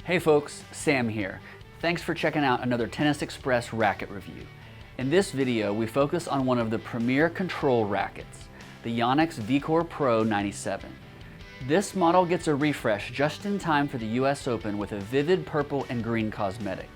Hey folks, Sam here. Thanks for checking out another Tennis Express racket review. In this video, we focus on one of the premier control rackets, the Yonex VCORE PRO 97. This model gets a refresh just in time for the US Open with a vivid purple and green cosmetic.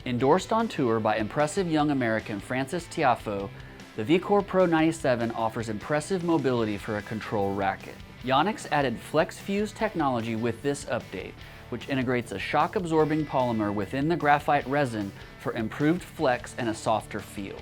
Endorsed on tour by impressive young American Frances Tiafoe, the VCORE PRO 97 offers impressive mobility for a control racket. Yonex added Flex Fuse technology with this update, which integrates a shock-absorbing polymer within the graphite resin for improved flex and a softer feel.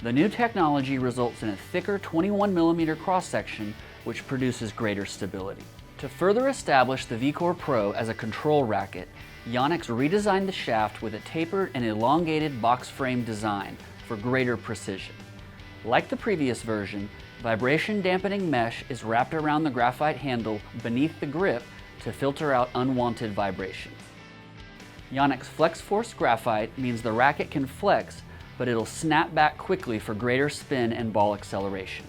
The new technology results in a thicker 21mm cross-section, which produces greater stability. To further establish the VCORE PRO as a control racket, Yonex redesigned the shaft with a tapered and elongated box frame design for greater precision. Like the previous version, vibration dampening mesh is wrapped around the graphite handle beneath the grip to filter out unwanted vibrations. Yonex Flex Force Graphite means the racket can flex, but it'll snap back quickly for greater spin and ball acceleration.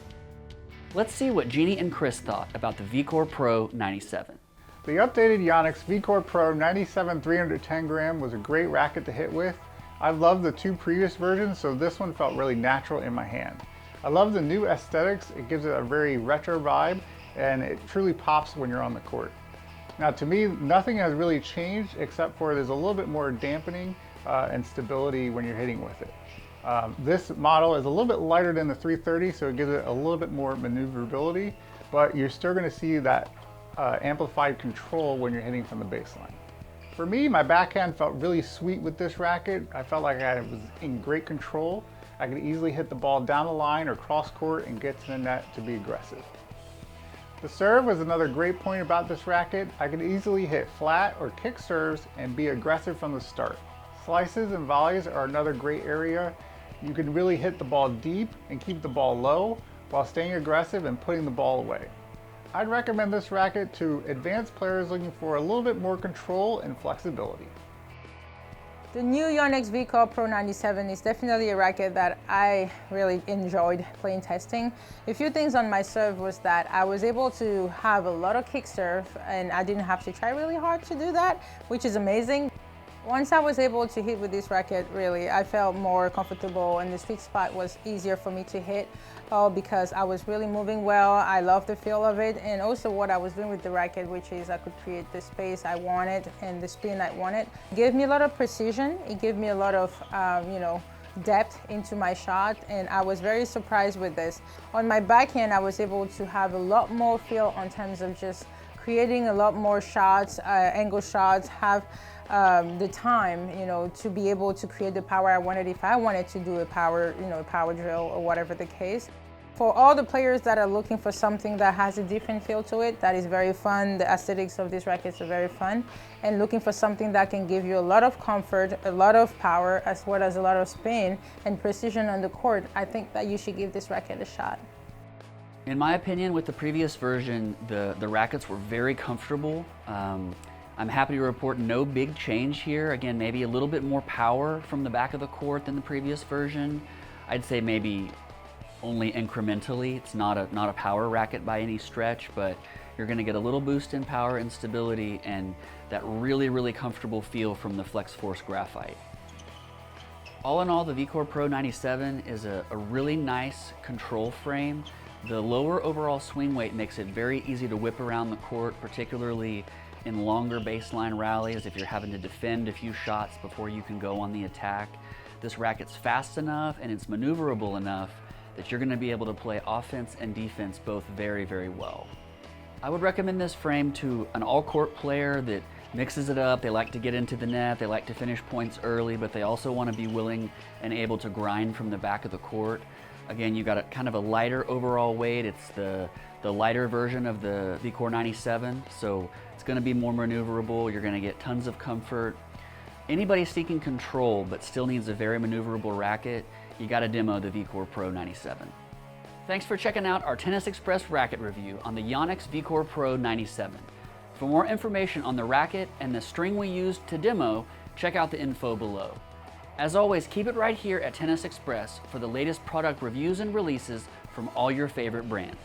Let's see what Jeannie and Chris thought about the VCORE PRO 97. The updated Yonex VCORE PRO 97 310 gram was a great racket to hit with. I loved the two previous versions, so this one felt really natural in my hand. I love the new aesthetics. It gives it a very retro vibe, and it truly pops when you're on the court. Now, to me, nothing has really changed except for there's a little bit more dampening and stability when you're hitting with it. This model is a little bit lighter than the 330, so it gives it a little bit more maneuverability, but you're still going to see that amplified control when you're hitting from the baseline. For me, my backhand felt really sweet with this racket. I felt like I was in great control. I could easily hit the ball down the line or cross court and get to the net to be aggressive. The serve was another great point about this racket. I could easily hit flat or kick serves and be aggressive from the start. Slices and volleys are another great area. You can really hit the ball deep and keep the ball low while staying aggressive and putting the ball away. I'd recommend this racket to advanced players looking for a little bit more control and flexibility. The new Yonex VCORE PRO 97 is definitely a racket that I really enjoyed playing testing. A few things on my serve was that I was able to have a lot of kick serve and I didn't have to try really hard to do that, which is amazing. Once I was able to hit with this racket, really, I felt more comfortable and the sweet spot was easier for me to hit because I was really moving well. I love the feel of it, and also what I was doing with the racket, which is I could create the space I wanted and the spin I wanted. It gave me a lot of precision. It gave me a lot of, depth into my shot, and I was very surprised with this. On my backhand, I was able to have a lot more feel in terms of just creating a lot more shots, angle shots, have the time, to be able to create the power I wanted if I wanted to do a power drill or whatever the case. For all the players that are looking for something that has a different feel to it, that is very fun. The aesthetics of these rackets are very fun. And looking for something that can give you a lot of comfort, a lot of power, as well as a lot of spin and precision on the court, I think that you should give this racket a shot. In my opinion, with the previous version, the rackets were very comfortable. I'm happy to report no big change here. Again, maybe a little bit more power from the back of the court than the previous version. I'd say maybe only incrementally. It's not a power racket by any stretch, but you're gonna get a little boost in power and stability and that really, really comfortable feel from the Flex Force Graphite. All in all, the VCORE PRO 97 is a really nice control frame. The lower overall swing weight makes it very easy to whip around the court, particularly in longer baseline rallies if you're having to defend a few shots before you can go on the attack. This racket's fast enough and it's maneuverable enough that you're gonna be able to play offense and defense both very, very well. I would recommend this frame to an all-court player that mixes it up. They like to get into the net, they like to finish points early, but they also want to be willing and able to grind from the back of the court. Again, you got a kind of a lighter overall weight. It's the lighter version of the VCORE 97, so it's going to be more maneuverable. You're going to get tons of comfort. Anybody seeking control but still needs a very maneuverable racket, you got to demo the VCORE PRO 97. Thanks for checking out our Tennis Express racket review on the Yonex VCORE PRO 97. For more information on the racket and the string we used to demo, check out the info below. As always, keep it right here at Tennis Express for the latest product reviews and releases from all your favorite brands.